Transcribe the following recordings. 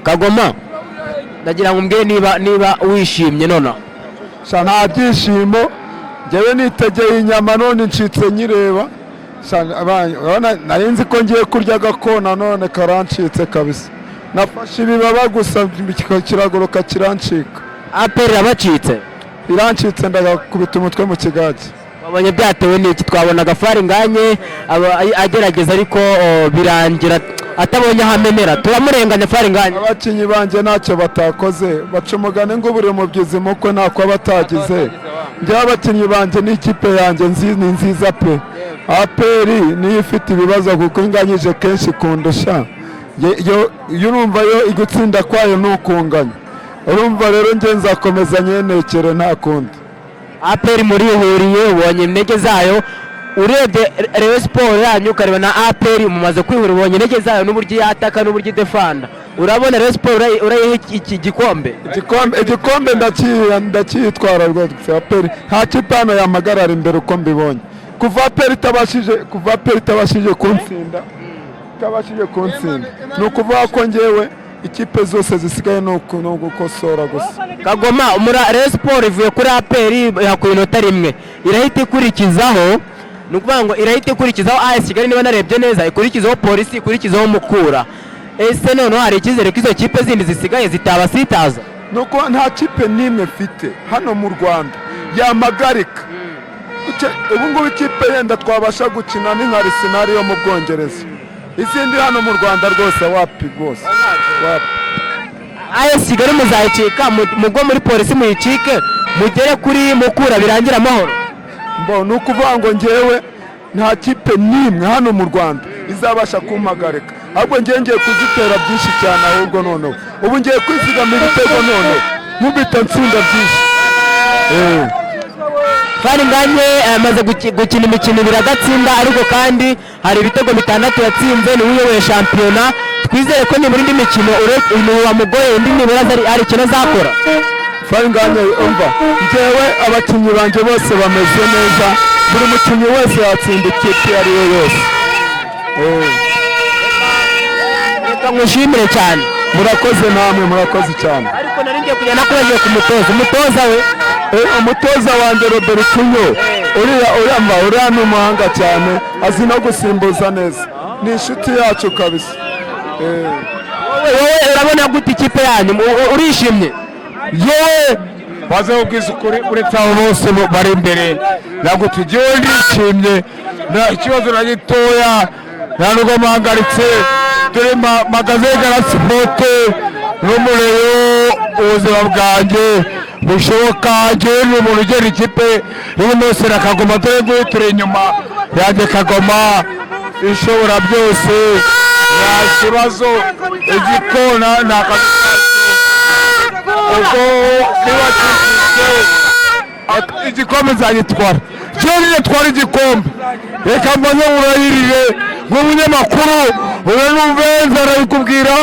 Kagoma ndagira ngo umbwire niba wishimye none nta byishimo njyewe nitegeye inyama none ncitse nyireba nari nzi ko ngiye kurya agakona none karancitse kabisa nafashe ibibaba gusa kiragoroka kirancika. APR irabacitse irancitse ndagakubita umutwe mu kigage. wabonye byatewe n'iki? twabona Gafari Nganye agerageza ariko birangira atabonye ahamenera, turamurenganya Gafari Nganye. Abakinyi banje ntacyo batakoze, baca umugani ngo buri mubyizi mukwe ntako batagize. Njye abakinyi banje n'ikipe yanjye ni nziza pe. APR niyo ifite ibibazo kuko inganyije kenshi kundusha. Urumva yo igutsinda kwayo n'ukunganya. Urumva rero njye nzakomeza nyenekere nta kundi. APR muri ihuriye ubonye intege zayo, urebye Rayon Sport yanyu ukareba na APR mumaze kwihura, ubonye intege zayo n'uburyo yataka n'uburyo defanda. Urabona Rayon Sport urayihe iki gikombe? Igikombe ndakiyitwara rwose. APR nta kipano yamagarara imbere uko mbibonye. Kuva APR itabashije kuntsinda ni ukuvuga ko njyewe ikipe zose zisigaye no gukosora gusa. Kagoma Rayon Sport ivuye kuri APR yakuye inota rimwe, irahita ikurikizaho, ni ukuvuga ngo irahita ikurikizaho AS Kigali niba narebye neza, ikurikizaho Polisi, ikurikizaho Mukura. Ese noneho hari icyizere ko izo kipe zindi zisigaye zitabasitaza? Nuko nta kipe n'imwe mfite hano mu Rwanda yamagarika. Ubu ngubu ikipe yenda twabasha gukina ni nka Arsenal yo mu Bwongereza. Izindi hano mu Rwanda rwose wapi rwose wapi. AS Kigali muzayicika, mugwa muri Polisi muyicike, mugere kuri Mukura birangira amahoro. Ni ukuvuga ngo njyewe nta kipe n'imwe hano mu Rwanda izabasha kumpagarika, ahubwo ngiye kuzitera byinshi cyane. Ahubwo noneho ubu ngiye kwizigamira ibitego none nkubita nsinda byinshi. Gafari Nganye amaze gukina imikino ibiri agatsinda, ariko kandi hari ibitego 6 yatsinze, ni uyoboye shampiyona. Twizere ko ni muri indi mikino uyu wamugoye indi nibura ari ikintu azakora. Gafari Nganye umva, njyewe abakinnyi banje bose bameze neza, buri mukinnyi wese yatsinda ikipe ari yo yose. Reka ngushimire cyane. Murakoze namwe, murakoze cyane. Ariko nari ngiye kujya nakubagiye ku umutoza we. Umutoza wanjye Robertinho uriya ni umuhanga cyane, azi no gusimbuza neza, ni inshuti yacu kabisa. Wowe urabona gute ikipe yanyu, urishimye? Yewe baze ubwiza ukuri uretse abo bose bari imbere, ntabwo tugiye ndishimye, nta ikibazo na gitoya, nta nubwo mpagaritse. Dore magaze Garasipote n'umureyo ubuzima bwanjye bushoboka. Njyewe ni umuntu ugera ikipe irimo Sera Kagoma, dore nguyu turi inyuma yanjye. Kagoma ishobora byose, nta kibazo, igikona nta kazi. Ubwo niba kizise igikombe nzagitwara, njyewe nitwara igikombe. Reka mbaze urayirire nk'umunyamakuru, uranumvenza arabikubwira.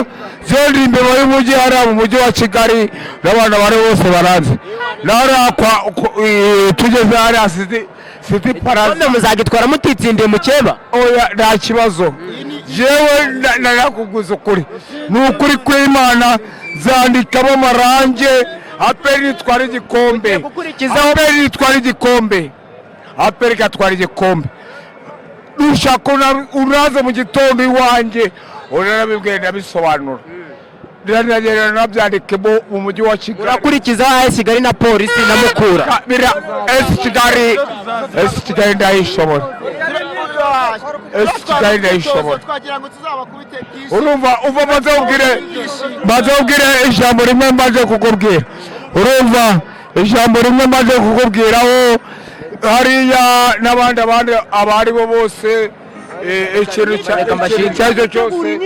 Njyewe ndi imbere y'umujyi hariya mu mujyi wa Kigali, n'abana bari bose baranze. Tugeze hariya City Plaza muzagitwara mutitsindiye mukeba? Oya nta kibazo, jewe narakubwiza ukuri, ni ukuri kw'Imana. Zandikamo amarange, APR itwara igikombe, APR itwara igikombe, APR igatwara igikombe. Ushaka unaze mu gitondo iwanjye unarabibwira ndabisobanura, ndanagera nabyandike mu mujyi wa Kigali. Urakurikiza AS Kigali na Polisi na Mukura? AS Kigali ndayishobora, AS Kigali ndayishobora. Urumva maze ubwire ijambo rimwe maze kukubwira. Urumva ijambo rimwe maze kukubwiraho hariya n'abandi abari bo bose, ikintu cyose